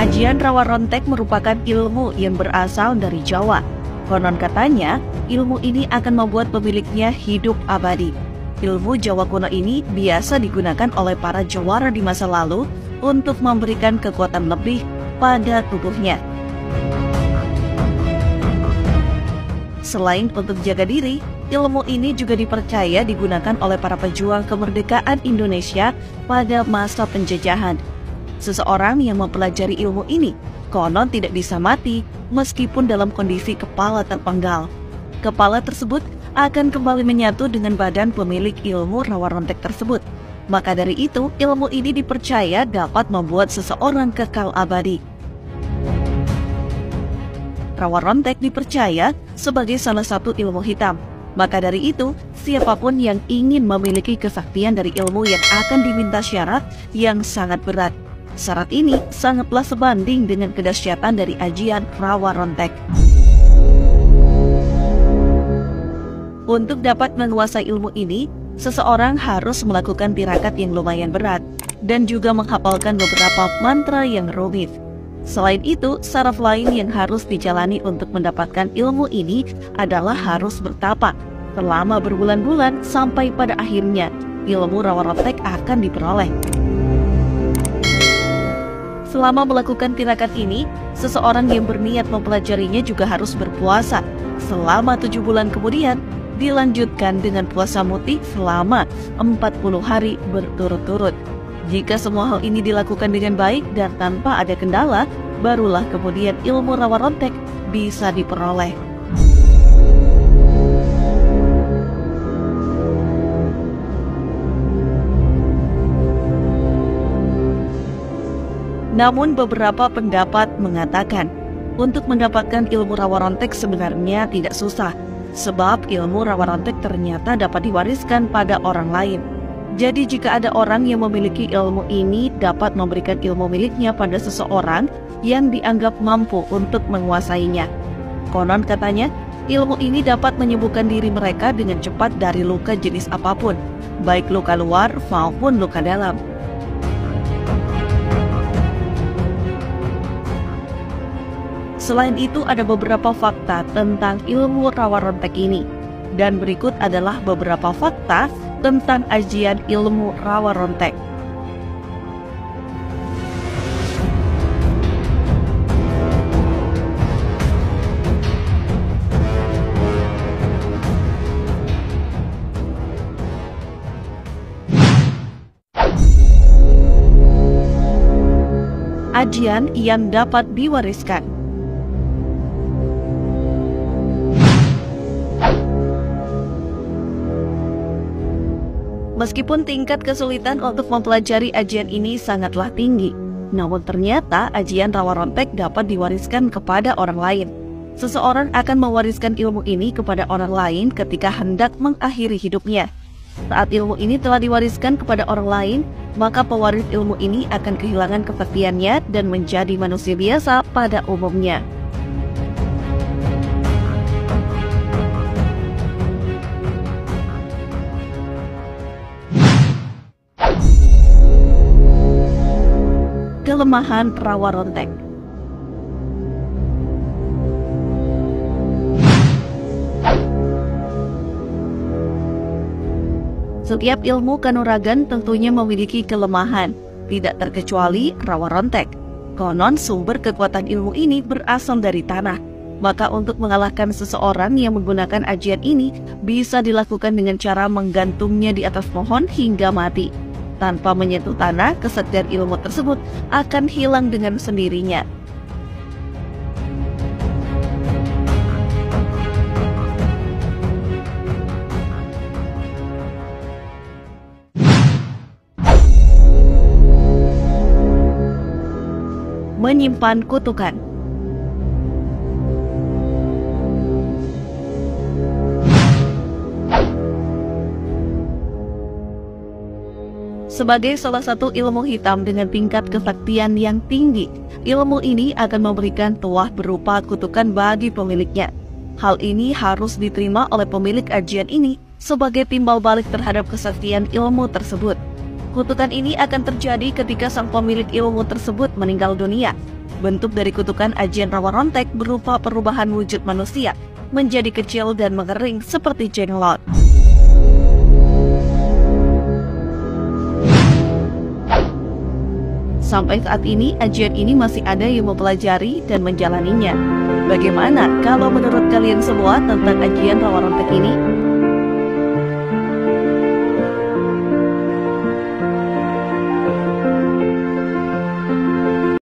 Ajian Rawa Rontek merupakan ilmu yang berasal dari Jawa. Konon katanya, ilmu ini akan membuat pemiliknya hidup abadi. Ilmu Jawa kuno ini biasa digunakan oleh para jawara di masa lalu untuk memberikan kekuatan lebih pada tubuhnya. Selain untuk jaga diri, ilmu ini juga dipercaya digunakan oleh para pejuang kemerdekaan Indonesia pada masa penjajahan. Seseorang yang mempelajari ilmu ini konon tidak bisa mati meskipun dalam kondisi kepala terpenggal. Kepala tersebut akan kembali menyatu dengan badan pemilik ilmu Rawa Rontek tersebut. Maka dari itu, ilmu ini dipercaya dapat membuat seseorang kekal abadi. Rawa Rontek dipercaya sebagai salah satu ilmu hitam. Maka dari itu, siapapun yang ingin memiliki kesaktian dari ilmu yang akan diminta syarat yang sangat berat. Syarat ini sangatlah sebanding dengan kedahsyatan dari ajian Rawa Rontek. Untuk dapat menguasai ilmu ini, seseorang harus melakukan tirakat yang lumayan berat dan juga menghafalkan beberapa mantra yang rumit. Selain itu, syarat lain yang harus dijalani untuk mendapatkan ilmu ini adalah harus bertapa selama berbulan-bulan sampai pada akhirnya ilmu Rawa Rontek akan diperoleh. Selama melakukan tirakat ini, seseorang yang berniat mempelajarinya juga harus berpuasa selama 7 bulan, kemudian dilanjutkan dengan puasa muti selama 40 hari berturut-turut. Jika semua hal ini dilakukan dengan baik dan tanpa ada kendala, barulah kemudian ilmu Rawa Rontek bisa diperoleh. Namun beberapa pendapat mengatakan, untuk mendapatkan ilmu Rawa Rontek sebenarnya tidak susah, sebab ilmu Rawa Rontek ternyata dapat diwariskan pada orang lain. Jadi jika ada orang yang memiliki ilmu ini dapat memberikan ilmu miliknya pada seseorang yang dianggap mampu untuk menguasainya. Konon katanya, ilmu ini dapat menyembuhkan diri mereka dengan cepat dari luka jenis apapun, baik luka luar maupun luka dalam. Selain itu, ada beberapa fakta tentang ilmu Rawa Rontek ini. Dan berikut adalah beberapa fakta tentang ajian ilmu Rawa Rontek. Ajian yang dapat diwariskan. Meskipun tingkat kesulitan untuk mempelajari ajian ini sangatlah tinggi, namun ternyata ajian Rawa Rontek dapat diwariskan kepada orang lain. Seseorang akan mewariskan ilmu ini kepada orang lain ketika hendak mengakhiri hidupnya. Saat ilmu ini telah diwariskan kepada orang lain, maka pewaris ilmu ini akan kehilangan kesaktiannya dan menjadi manusia biasa pada umumnya. Kelemahan Rawa Rontek. Setiap ilmu kanuragan tentunya memiliki kelemahan, tidak terkecuali Rawa Rontek. Konon sumber kekuatan ilmu ini berasal dari tanah. Maka untuk mengalahkan seseorang yang menggunakan ajian ini bisa dilakukan dengan cara menggantungnya di atas pohon hingga mati. Tanpa menyentuh tanah, kesaktian ilmu tersebut akan hilang dengan sendirinya. Menyimpan kutukan. Sebagai salah satu ilmu hitam dengan tingkat kesaktian yang tinggi, ilmu ini akan memberikan tuah berupa kutukan bagi pemiliknya. Hal ini harus diterima oleh pemilik ajian ini sebagai timbal balik terhadap kesaktian ilmu tersebut. Kutukan ini akan terjadi ketika sang pemilik ilmu tersebut meninggal dunia. Bentuk dari kutukan ajian rawa rontek berupa perubahan wujud manusia menjadi kecil dan mengering seperti jenglot. Sampai saat ini, ajian ini masih ada yang mempelajari dan menjalaninya. Bagaimana kalau menurut kalian semua tentang ajian rawa rontek ini?